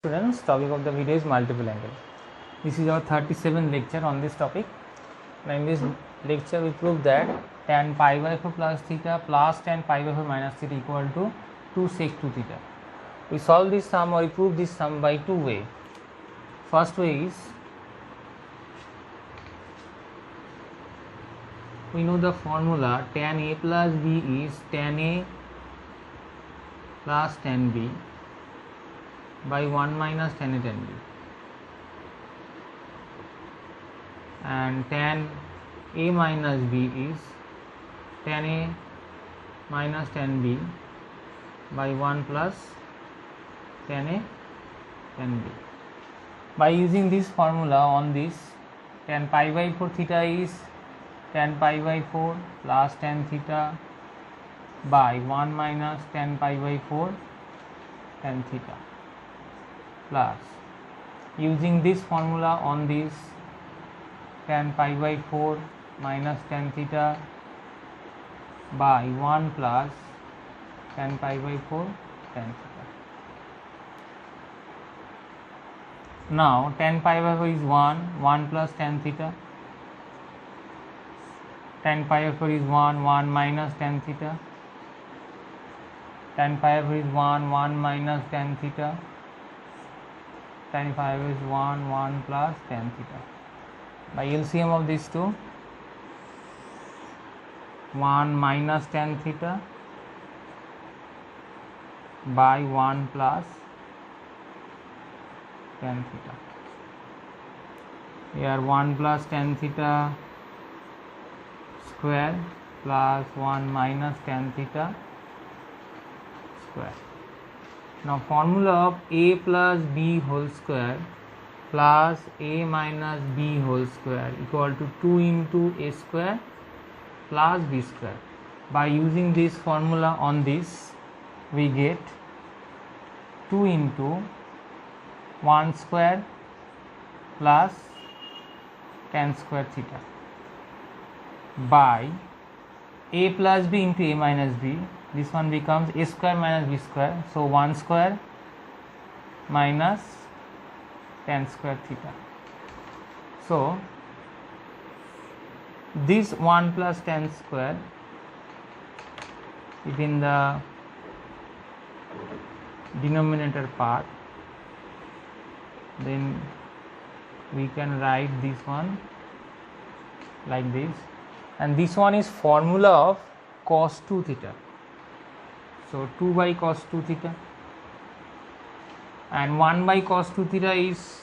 Students, topic of the video is multiple angle. This is our 37th lecture on this topic. Now in this lecture we prove that tan pi by 4 plus theta plus tan pi by 4 minus theta equal to 2 sec 2 theta. We solve this sum or we prove this sum by two ways. First way is we know the formula tan a plus b is tan a plus tan b by 1 minus tan a tan b, and tan a minus b is tan a minus tan b by 1 plus tan a tan b. By using this formula on this, tan pi by 4 theta is tan pi by 4 plus tan theta by 1 minus tan pi by 4 tan theta, plus using this formula on this, tan pi by 4 minus tan theta by 1 plus tan pi by 4 tan theta. Now tan pi by 4 is 1 plus tan theta, tan pi by 4 is 1 minus tan theta, tan pi by 4 is 1 minus tan theta, tan pi is 1 plus tan theta. By LCM of these two, 1 minus tan theta by 1 plus tan theta. Here 1 plus tan theta square plus 1 minus tan theta square. Now formula of a plus b whole square plus a minus b whole square equal to 2 into a square plus b square. By using this formula on this, we get 2 into 1 square plus tan square theta by a plus b into a minus b. This one becomes a square minus b square, so 1 square minus tan square theta. So this 1 plus tan square is in the denominator part, then we can write this one like this, and this one is formula of cos 2 theta. So 2 by cos 2 theta, and 1 by cos 2 theta is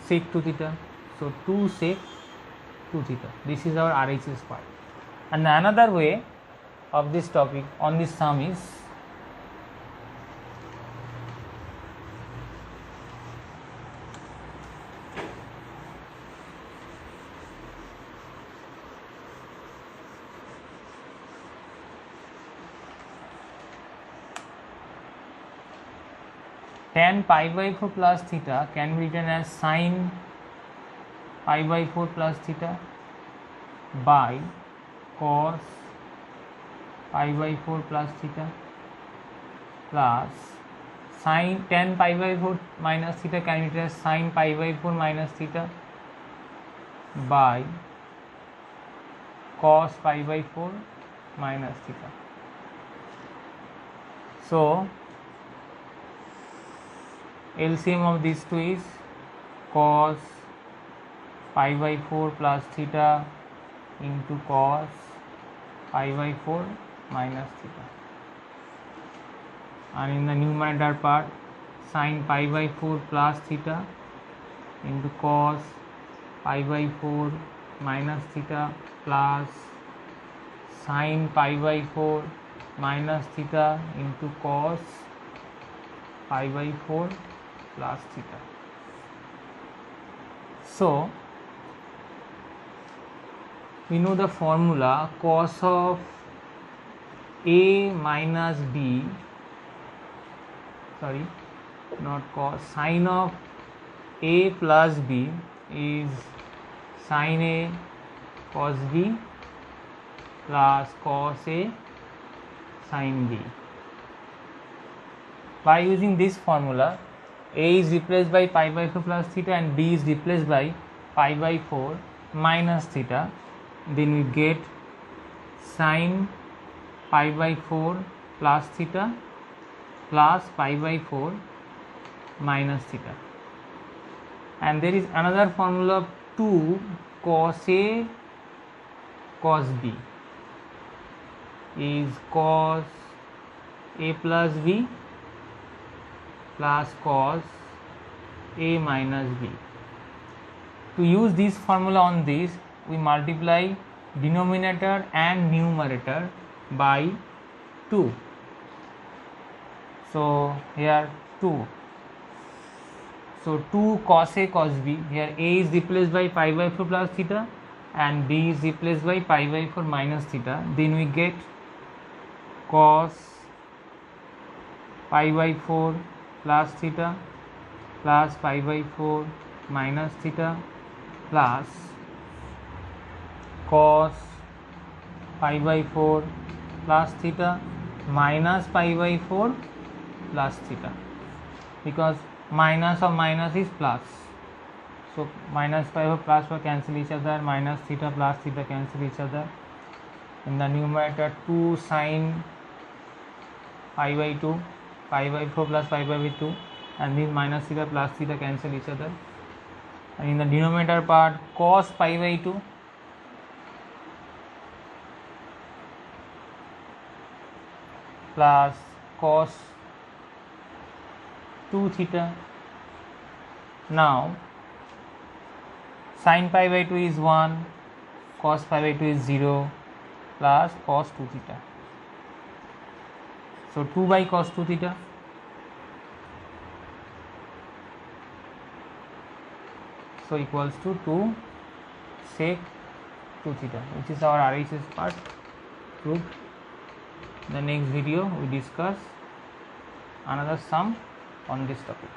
sec 2 theta. So 2 sec 2 theta. This is our RHS part. And another way of this topic on this sum is tan pi by 4 plus theta can be written as sin pi by 4 plus theta by cos pi by 4 plus theta plus sin tan pi by 4 minus theta can be written as sin pi by 4 minus theta by cos pi by 4 minus theta. So LCM of these two is cos pi by 4 plus theta into cos pi by 4 minus theta, and in the numerator part sin pi by 4 plus theta into cos pi by 4 minus theta plus sin pi by 4 minus theta into cos pi by 4 plus theta. So we know the formula cos of a minus b, sorry, not cos, sin of a plus b is sin a cos b plus cos A sine b. By using this formula, a is replaced by pi by 4 plus theta and b is replaced by pi by 4 minus theta. Then we get sine pi by 4 plus theta plus pi by 4 minus theta. And there is another formula of 2 cos a cos b is cos a plus b plus cos a minus b. To use this formula on this, we multiply denominator and numerator by 2. So here 2. So 2 cos a cos b, here a is replaced by pi by 4 plus theta and b is replaced by pi by 4 minus theta. Then we get cos pi by 4 plus theta plus pi by 4 minus theta plus cos pi by 4 plus theta minus pi by 4 plus theta, because minus of minus is plus. So minus pi by plus 4 cancel each other, minus theta plus theta cancel each other. In the numerator 2 sine pi by 2, pi by 4 plus pi by 2, and this minus theta plus theta cancel each other. And in the denominator part, cos pi by 2 plus cos 2 theta. Now sin pi by 2 is 1, cos pi by 2 is 0 plus cos 2 theta. So 2 by cos 2 theta. So equals to 2 sec 2 theta, which is our RHS part proved. In the next video we discuss another sum on this topic.